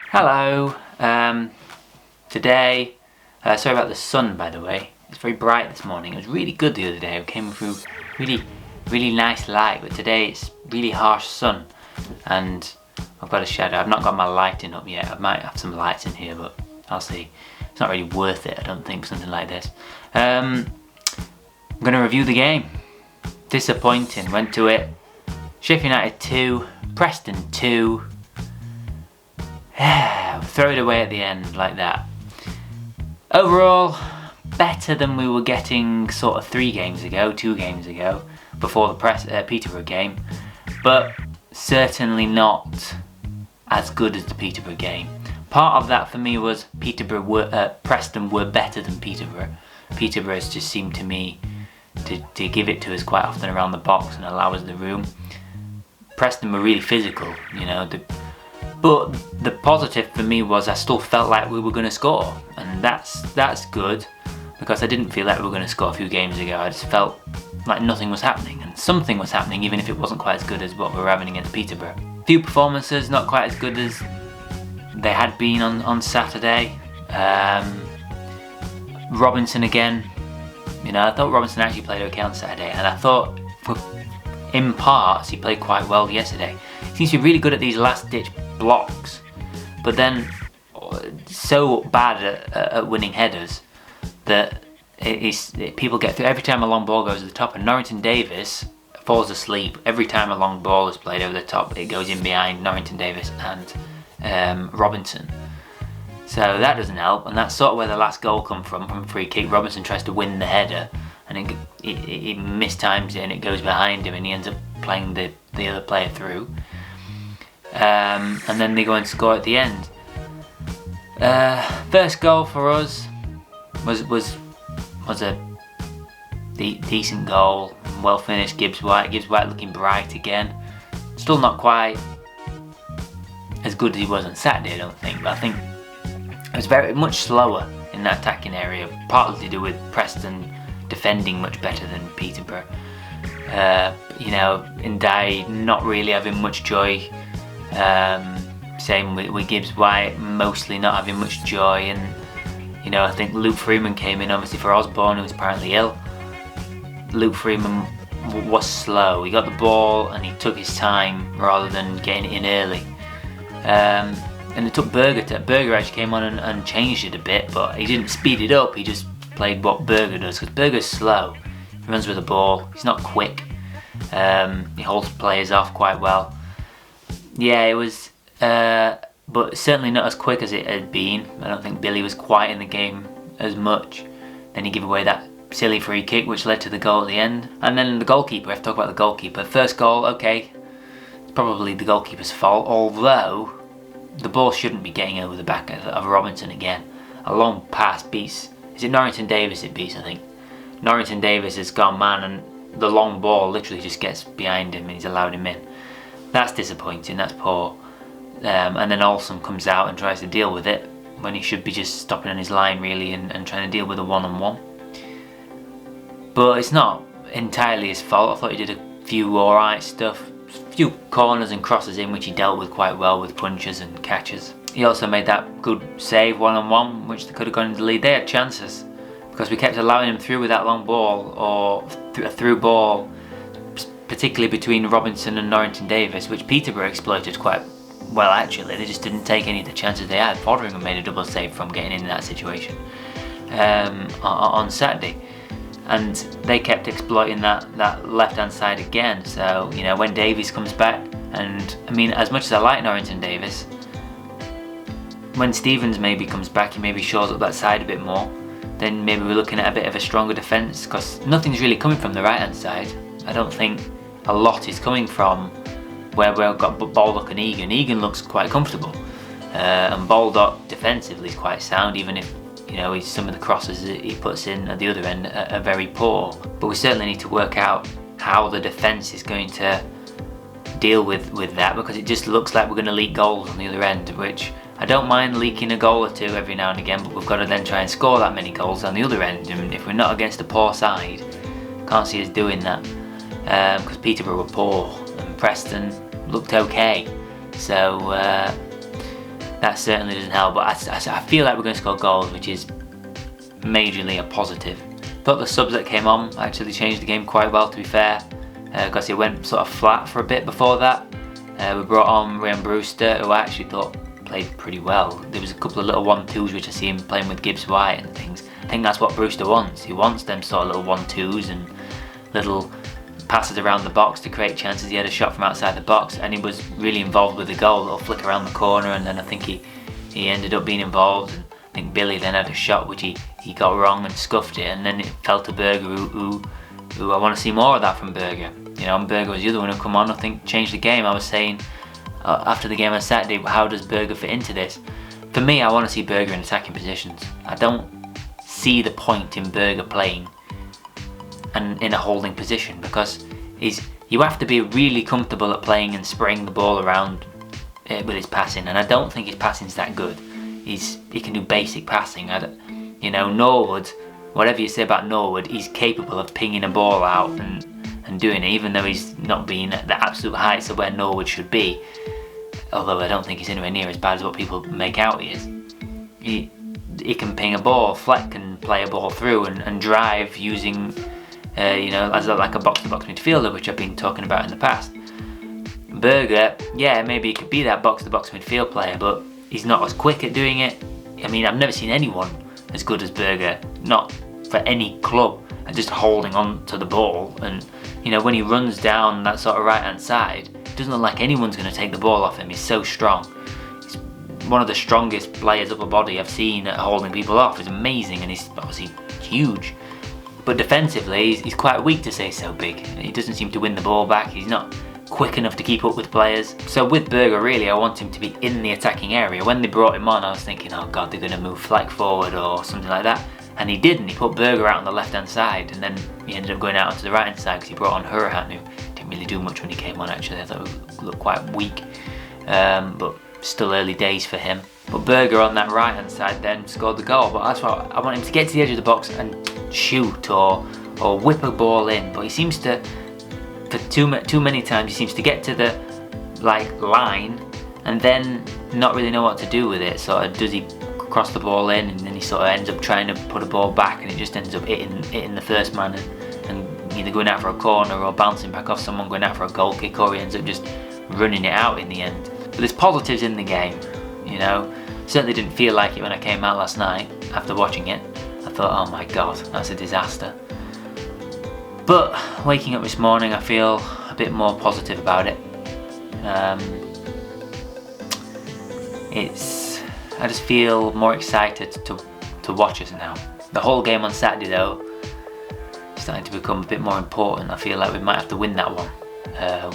Hello. Today, sorry about the sun, by the way. It's very bright this morning. It was really good the other day. It came through really nice light, but today it's really harsh sun, and I've got a shadow. I've not got my lighting up yet. I might have some lights in here, but I'll see. It's not really worth it, I don't think, something like this. I'm going to review the game. Disappointing. Went to it. Sheffield United 2, Preston 2. Throw it away at the end like that. Overall, better than we were getting sort of 2 games ago, before the Peterborough game, but certainly not as good as the Peterborough game. Part of that for me was Preston were better than Peterborough. Peterborough has just seemed to me to give it to us quite often around the box and allow us the room. Preston were really physical, but the positive for me was I still felt like we were going to score, and that's good, because I didn't feel like we were going to score a few games ago. I just felt like nothing was happening, and something was happening even if it wasn't quite as good as what we were having against Peterborough. Few performances not quite as good as they had been on Saturday. Robinson again, I thought Robinson actually played okay on Saturday, and I thought in parts he played quite well yesterday. He seems to be really good at these last ditch blocks, but then so bad at winning headers that people get through. Every time a long ball goes to the top, and Norrington Davis falls asleep every time a long ball is played over the top. It goes in behind Norrington Davis and Robinson, so that doesn't help, and that's sort of where the last goal come from free kick. Robinson tries to win the header, and he mistimes it, and it goes behind him, and he ends up playing the other player through. And then they go and score at the end. First goal for us was a decent goal, well finished. Gibbs-white looking bright again. Still not quite as good as he was on Saturday, I don't think, but I think it was very much slower in that attacking area, partly to do with Preston defending much better than Peterborough. Ndai not really having much joy. Same with Gibbs-white, mostly not having much joy, and I think Luke Freeman came in obviously for Osborne, who was apparently ill. Luke Freeman was slow. He got the ball and he took his time rather than getting it in early. And it took Berger actually came on and changed it a bit, but he didn't speed it up. He just played what Berger does, because Berger's slow. He runs with the ball. He's not quick. He holds players off quite well. Yeah, it was, but certainly not as quick as it had been. I don't think Billy was quite in the game as much. Then he gave away that silly free kick, which led to the goal at the end. And then the goalkeeper, I have to talk about the goalkeeper. First goal, okay, it's probably the goalkeeper's fault, although the ball shouldn't be getting over the back of Robinson again. A long pass beats, is it Norrington Davis it beats, I think. Norrington Davis has gone man, and the long ball literally just gets behind him and he's allowed him in. That's disappointing, that's poor. And then Olsen comes out and tries to deal with it when he should be just stopping on his line really and trying to deal with a one-on-one. But it's not entirely his fault. I thought he did a few alright stuff. A few corners and crosses in which he dealt with quite well with punches and catches. He also made that good save one-on-one, which they could have gone into the lead. They had chances, because we kept allowing him through with that long ball, or a through ball, particularly between Robinson and Norrington Davis, which Peterborough exploited quite well actually. They just didn't take any of the chances they had. Foderingham made a double save from getting into that situation on Saturday, and they kept exploiting that left hand side again. So when Davies comes back, and I mean, as much as I like Norrington Davis, when Stevens maybe comes back, he maybe shows up that side a bit more, then maybe we're looking at a bit of a stronger defence, because nothing's really coming from the right hand side. I don't think a lot is coming from where we've got Baldock and Egan. Egan looks quite comfortable, and Baldock defensively is quite sound, even if some of the crosses that he puts in at the other end are very poor. But we certainly need to work out how the defence is going to deal with that, because it just looks like we're going to leak goals on the other end, which I don't mind leaking a goal or two every now and again, but we've got to then try and score that many goals on the other end, and if we're not against a poor side, can't see us doing that, because Peterborough were poor and Preston looked okay. So that certainly doesn't help. But I feel like we're going to score goals, which is majorly a positive. Thought the subs that came on actually changed the game quite well, to be fair, because it went sort of flat for a bit before that. We brought on Ryan Brewster, who I actually thought played pretty well. There was a couple of little 1-2s which I see him playing with gibbs-white and things. I think that's what Brewster wants. He wants them sort of little 1-2s and little passes around the box to create chances. He had a shot from outside the box and he was really involved with the goal, a little flick around the corner, and then I think he ended up being involved. And I think Billy then had a shot which he got wrong and scuffed it, and then it fell to Berger, who I want to see more of that from Berger. You know, and Berger was the other one who come on, I think changed the game. I was saying after the game on Saturday, how does Berger fit into this? For me, I want to see Berger in attacking positions. I don't see the point in Berger playing and in a holding position, because you have to be really comfortable at playing and spraying the ball around with his passing, and I don't think his passing's that good. He can do basic passing. You know, Norwood, whatever you say about Norwood, he's capable of pinging a ball out and doing it, even though he's not being at the absolute heights of where Norwood should be. Although I don't think he's anywhere near as bad as what people make out he is. He can ping a ball, Fleck can play a ball through and drive using, you know, as like a box-to-box midfielder, which I've been talking about in the past. Berger, yeah, maybe he could be that box-to-box midfield player, but he's not as quick at doing it. I mean, I've never seen anyone as good as Berger, not for any club, at just holding on to the ball. And, you know, when he runs down that sort of right-hand side, it doesn't look like anyone's going to take the ball off him. He's so strong. He's one of the strongest players, upper body, I've seen at holding people off. It's amazing, and he's obviously huge. But defensively, he's quite weak, to say so big. He doesn't seem to win the ball back. He's not quick enough to keep up with players. So with Berger, really, I want him to be in the attacking area. When they brought him on, I was thinking, oh god, they're going to move Fleck forward or something like that. And he didn't. He put Berger out on the left-hand side, and then he ended up going out onto the right-hand side because he brought on Hurahan, who didn't really do much when he came on, actually. I thought he looked quite weak, but still early days for him. But Berger on that right-hand side then scored the goal. But that's what I want him to get to the edge of the box and shoot or whip a ball in. But he seems to, for too many times, he seems to get to the line and then not really know what to do with it. So does he cross the ball in, and then he sort of ends up trying to put a ball back, and it just ends up hitting the first man and either going out for a corner or bouncing back off someone going out for a goal kick, or he ends up just running it out in the end. But there's positives in the game, you know. Certainly didn't feel like it when I came out last night after watching it. I thought, oh my god, that's a disaster. But waking up this morning, I feel a bit more positive about it. I just feel more excited to watch us now. The whole game on Saturday, though, is starting to become a bit more important. I feel like we might have to win that one.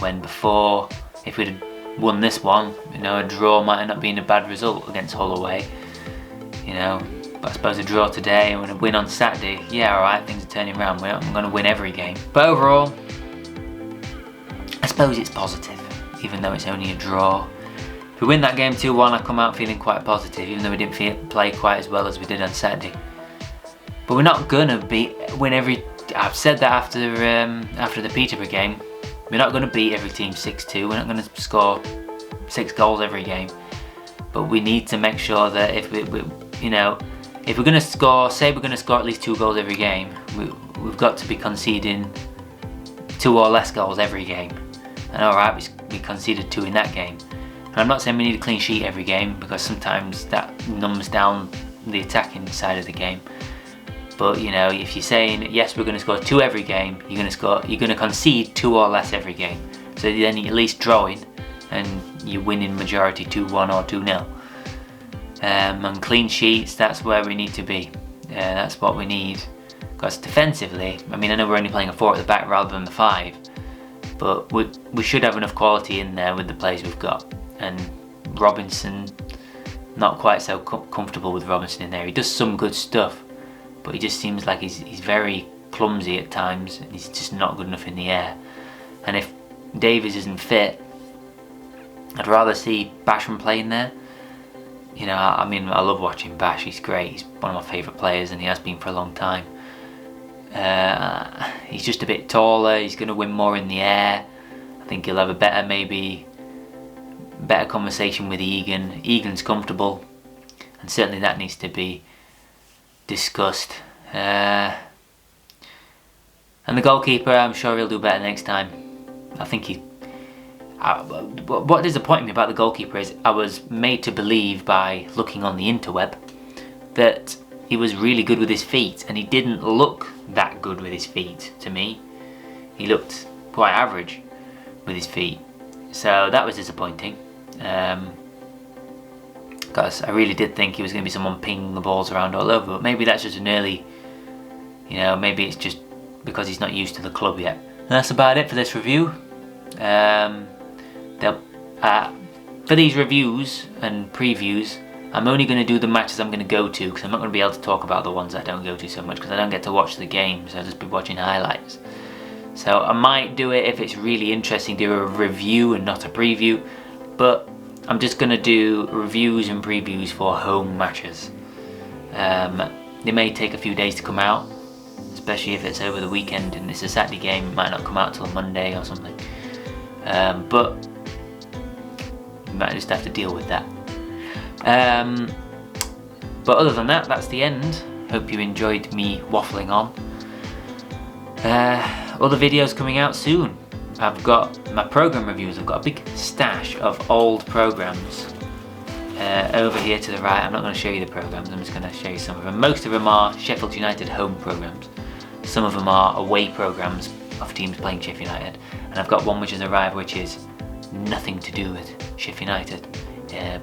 When before, if we'd won this one, you know, a draw might have not been a bad result against Hull away. You know, but I suppose a draw today and a win on Saturday, yeah, alright, things are turning around. I'm going to win every game. But overall, I suppose it's positive, even though it's only a draw. If we win that game 2-1, I come out feeling quite positive, even though we didn't play quite as well as we did on Saturday. But we're not going to win every... I've said that after the Peterborough game. We're not going to beat every team 6-2. We're not going to score 6 goals every game. But we need to make sure that if we're going to score, say we're going to score at least 2 goals every game, we've got to be conceding 2 or less goals every game. And alright, we conceded 2 in that game. And I'm not saying we need a clean sheet every game, because sometimes that numbs down the attacking side of the game. But you know, if you're saying yes, we're going to score 2 every game, you're going to concede 2 or less every game. So then you're at least drawing, and you're winning majority 2-1 or 2-0. And clean sheets, that's where we need to be. That's what we need. Because defensively, I mean, I know we're only playing a 4 at the back rather than the 5, but we should have enough quality in there with the players we've got. And Robinson, not quite so comfortable with Robinson in there. He does some good stuff, but he just seems like he's very clumsy at times, and he's just not good enough in the air. And if Davies isn't fit, I'd rather see Basham playing there. You know, I mean, I love watching Bash. He's great. He's one of my favourite players, and he has been for a long time. He's just a bit taller. He's going to win more in the air. I think he'll have a better maybe better conversation with Egan. Egan's comfortable, and certainly that needs to be discussed. And the goalkeeper, I'm sure he'll do better next time. I think he... what disappointed me about the goalkeeper is I was made to believe by looking on the interweb that he was really good with his feet, and he didn't look that good with his feet to me. He looked quite average with his feet, so that was disappointing. Because I really did think he was going to be someone pinging the balls around all over, but maybe that's just an early, maybe it's just because he's not used to the club yet. And that's about it for this review. For these reviews and previews, I'm only going to do the matches I'm going to go to, because I'm not going to be able to talk about the ones I don't go to so much, because I don't get to watch the games. I'll just be watching highlights. So I might do it if it's really interesting, do a review and not a preview, but I'm just going to do reviews and previews for home matches. They may take a few days to come out, especially if it's over the weekend and it's a Saturday game. It might not come out till Monday or something, but you might just have to deal with that. But other than that, that's the end. Hope you enjoyed me waffling on. Other videos coming out soon. I've got my program reviews. I've got a big stash of old programs over here to the right. I'm not going to show you the programs, I'm just going to show you some of them. Most of them are Sheffield United home programs. Some of them are away programs of teams playing Sheffield United. And I've got one which has arrived which is nothing to do with Sheffield United.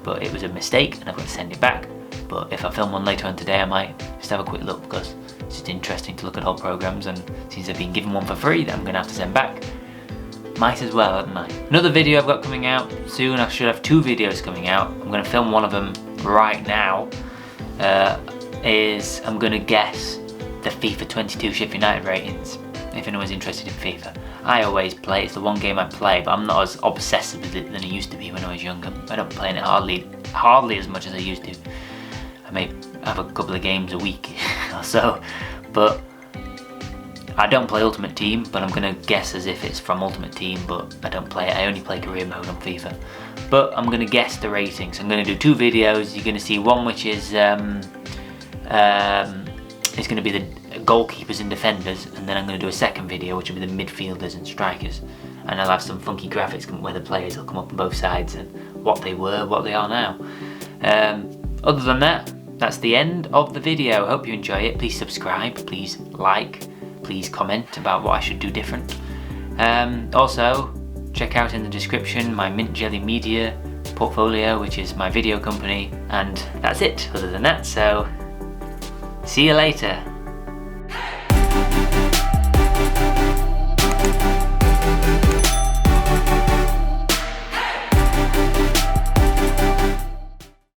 But it was a mistake and I've got to send it back. But if I film one later on today, I might just have a quick look, because it's just interesting to look at old programs, and since I've been given one for free that I'm going to have to send back, might as well, hadn't I? Another video I've got coming out soon. I should have 2 videos coming out. I'm going to film one of them right now. I'm going to guess the FIFA 22 Sheffield United ratings, if anyone's interested in FIFA. I always play, it's the one game I play, but I'm not as obsessed with it than I used to be when I was younger. I don't play it hardly as much as I used to. I may have a couple of games a week or so, but I don't play Ultimate Team, but I'm going to guess as if it's from Ultimate Team, but I don't play it. I only play career mode on FIFA. But I'm going to guess the ratings. I'm going to do 2 videos. You're going to see one which is it's going to be the goalkeepers and defenders, and then I'm going to do a second video which will be the midfielders and strikers, and I'll have some funky graphics where the players will come up on both sides and what they were, what they are now. Other than that, that's the end of the video. I hope you enjoy it. Please subscribe, please like, please comment about what I should do different. Also, check out in the description my Mint Jelly Media portfolio, which is my video company, and that's it other than that, so see you later.